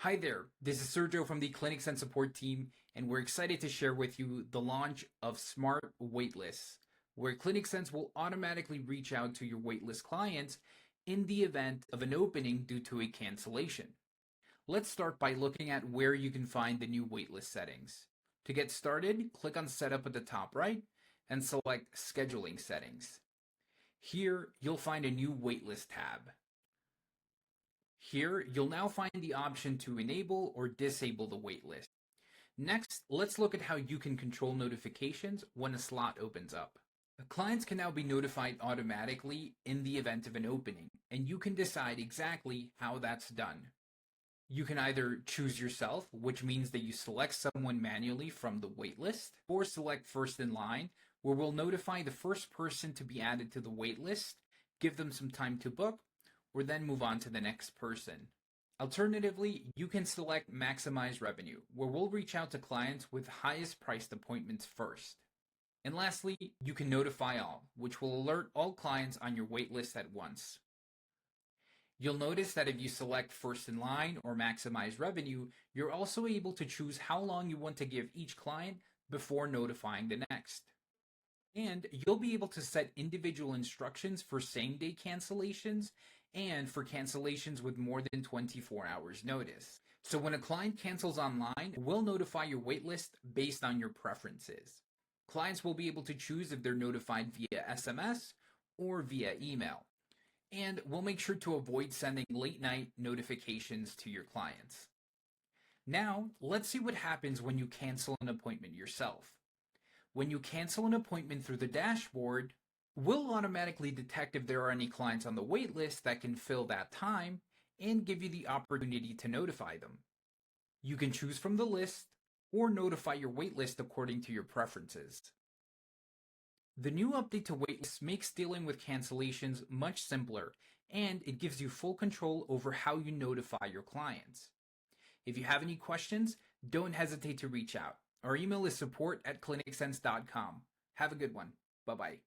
Hi there, this is Sergio from the ClinicSense support team, and we're excited to share with you the launch of Smart Waitlists, where ClinicSense will automatically reach out to your waitlist clients in the event of an opening due to a cancellation. Let's start by looking at where you can find the new waitlist settings. To get started, click on Setup at the top right and select Scheduling Settings. Here, you'll find a new waitlist tab. Here, you'll now find the option to enable or disable the waitlist. Next, let's look at how you can control notifications when a slot opens up. Clients can now be notified automatically in the event of an opening, and you can decide exactly how that's done. You can either choose yourself, which means that you select someone manually from the waitlist, or select first in line, where we'll notify the first person to be added to the waitlist, give them some time to book, or then move on to the next person. Alternatively, you can select Maximize Revenue, where we'll reach out to clients with highest priced appointments first. And lastly, you can Notify All, which will alert all clients on your waitlist at once. You'll notice that if you select First in Line or Maximize Revenue, you're also able to choose how long you want to give each client before notifying the next. And you'll be able to set individual instructions for same-day cancellations and for cancellations with more than 24 hours notice. So when a client cancels online, we'll notify your waitlist based on your preferences. Clients will be able to choose if they're notified via SMS or via email. And we'll make sure to avoid sending late-night notifications to your clients. Now, let's see what happens when you cancel an appointment yourself. When you cancel an appointment through the dashboard, we'll automatically detect if there are any clients on the waitlist that can fill that time and give you the opportunity to notify them. You can choose from the list or notify your waitlist according to your preferences. The new update to waitlists makes dealing with cancellations much simpler, and it gives you full control over how you notify your clients. If you have any questions, don't hesitate to reach out. Our email is support@clinicsense.com. Have a good one. Bye-bye.